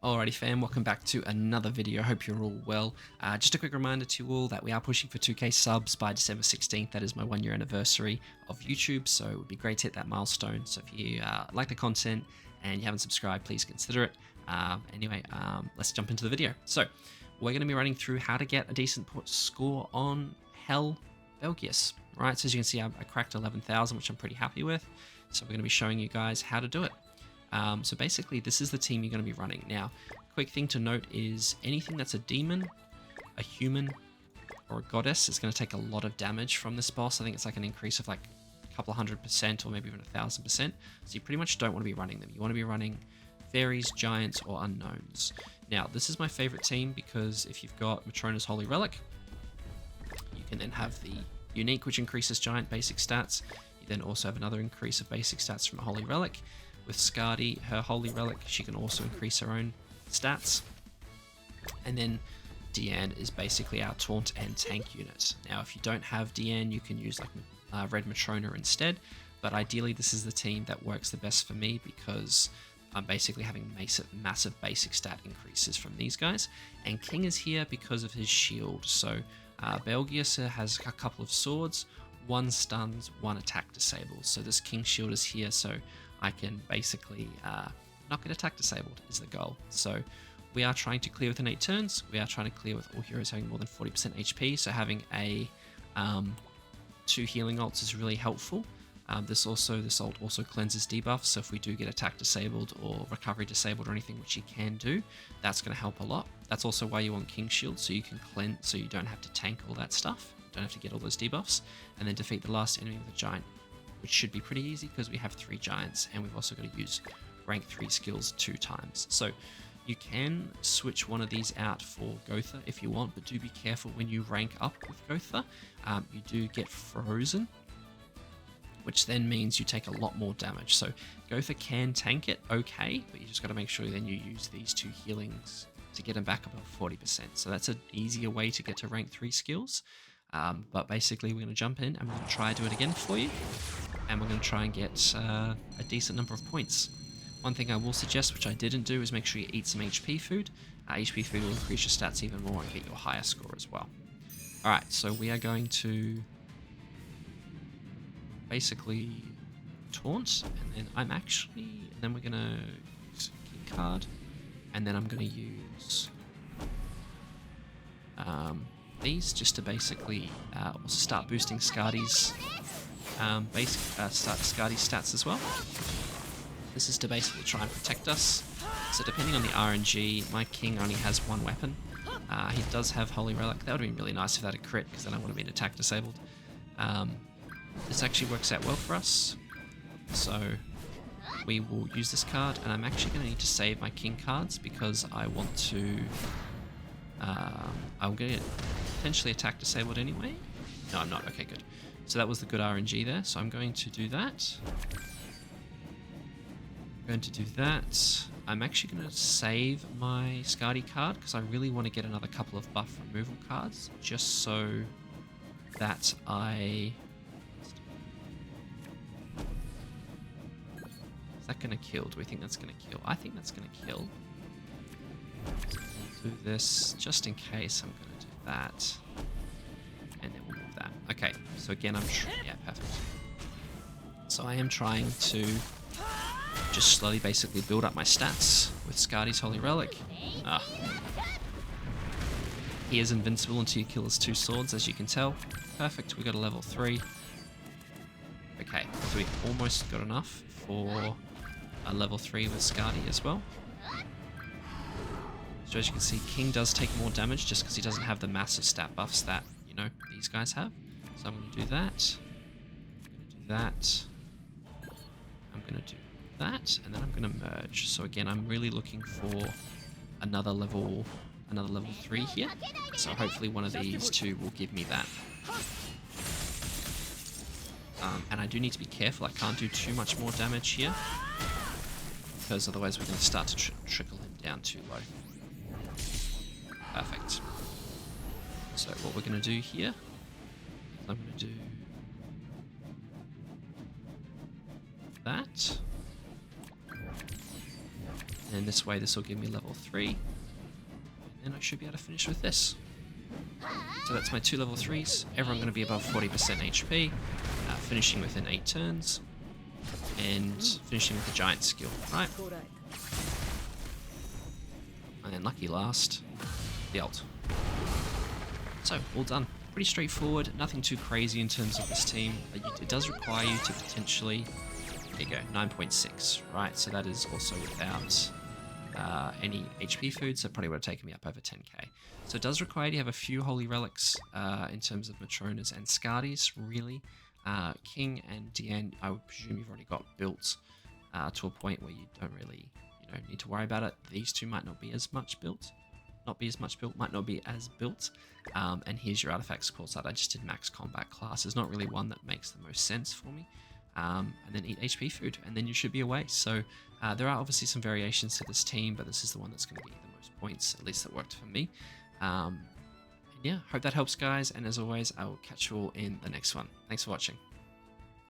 Alrighty fam, welcome back to another video. Hope you're all well. Just a quick reminder to you all that we are pushing for 2k subs by December 16th. That is my 1-year anniversary of YouTube, so it would be great to hit that milestone. So if you like the content and you haven't subscribed, please consider it. Anyway, let's jump into the video. So we're going to be running through how to get a decent score on Hell BELGIUS. Right, so as you can see, I cracked 11,000, which I'm pretty happy with. So we're going to be showing you guys how to do it. So basically, this is the team you're going to be running. Now, quick thing to note is anything that's a demon, a human, or a goddess is going to take a lot of damage from this boss. I think it's like an increase of like a couple 100% or maybe even 1,000%. So you pretty much don't want to be running them. You want to be running fairies, giants, or unknowns. Now, this is my favorite team because if you've got Matrona's Holy Relic, you can then have the unique, which increases giant basic stats. You then also have another increase of basic stats from a Holy Relic. With Skadi, her Holy Relic, she can also increase her own stats. And then Deanne is basically our taunt and tank unit. Now, if you don't have Deanne, you can use like Red Matrona instead. But ideally, this is the team that works the best for me because I'm basically having massive basic stat increases from these guys. And King is here because of his shield. So BELGIUS has a couple of swords, 1 stuns, 1 attack disables. So this King shield is here, so I can basically not get attack disabled is the goal. So we are trying to clear within 8 turns. We are trying to clear with all heroes having more than 40% HP. So having a 2 healing ults is really helpful. This ult also cleanses debuffs. So if we do get attack disabled or recovery disabled or anything, which you can do, that's going to help a lot. That's also why you want King Shield, so you can cleanse, so you don't have to tank all that stuff. Don't have to get all those debuffs, and then defeat the last enemy with a giant, which should be pretty easy because we have 3 giants and we've also got to use rank 3 skills 2 times. So you can switch one of these out for Gotha if you want, but do be careful when you rank up with Gotha. You do get frozen, which then means you take a lot more damage. So Gotha can tank it okay, but you just got to make sure then you use these 2 healings to get them back above 40%. So that's an easier way to get to rank 3 skills. But basically we're going to jump in and we're going to try to do it again for you. And we're going to try and get a decent number of points. One thing I will suggest, which I didn't do, is make sure you eat some HP food. HP food will increase your stats even more and get you a higher score as well. Alright, so we are going to basically taunt, and then then we're going to use a key card, and then I'm going to use these just to basically start boosting Skadi's Skadi's stats as well. This is to basically try and protect us. So depending on the RNG, my King only has 1 weapon. He does have Holy Relic. That would have been really nice if that had crit, because then I would have been attack disabled. This actually works out well for us. So we will use this card, and I'm actually going to need to save my King cards because I want to... I'm going to get potentially attack disabled anyway. No, I'm not. Okay, good. So that was the good RNG there. So I'm going to do that. I'm actually going to save my Skadi card because I really want to get another couple of buff removal cards just so that I... Is that going to kill? Do we think that's going to kill? I think that's going to kill. Do this just in case. I'm going to do that, and then we'll move that. Okay, so again, yeah, perfect. So I am trying to just slowly basically build up my stats with Skadi's Holy Relic. He is invincible until you kill his 2 swords, as you can tell. Perfect, we got a level 3. Okay, so we almost got enough for a level 3 with Skadi as well. So as you can see, King does take more damage just because he doesn't have the massive stat buffs that, you know, these guys have. So I'm going to do that. I'm going to do that. I'm going to do that, and then I'm going to merge. So again, I'm really looking for another level 3 here. So hopefully one of these 2 will give me that. And I do need to be careful. I can't do too much more damage here because otherwise we're going to start to trickle him down too low. Perfect. So what we're going to do here, I'm going to do that. And this way, this will give me level 3. And then I should be able to finish with this. So that's my 2 level 3s. Everyone going to be above 40% HP. Finishing within 8 turns. And finishing with a giant skill, right? And then lucky last, the ult. So, all done. Pretty straightforward, nothing too crazy in terms of this team. It does require you to potentially, there you go, 9.6, right? So that is also without any HP food, so probably would have taken me up over 10k. So it does require you to have a few holy relics in terms of Matronas and Skardis, really. King and Deanne, I would presume you've already got built to a point where you don't really, need to worry about it. These two might not be as much built. Might not be as built. And here's your artifacts course that I just did max combat class. There's not really one that makes the most sense for me. And then eat HP food, and then you should be away. So there are obviously some variations to this team, but this is the one that's going to get you the most points, at least that worked for me. And yeah, hope that helps, guys. And as always, I will catch you all in the next one. Thanks for watching.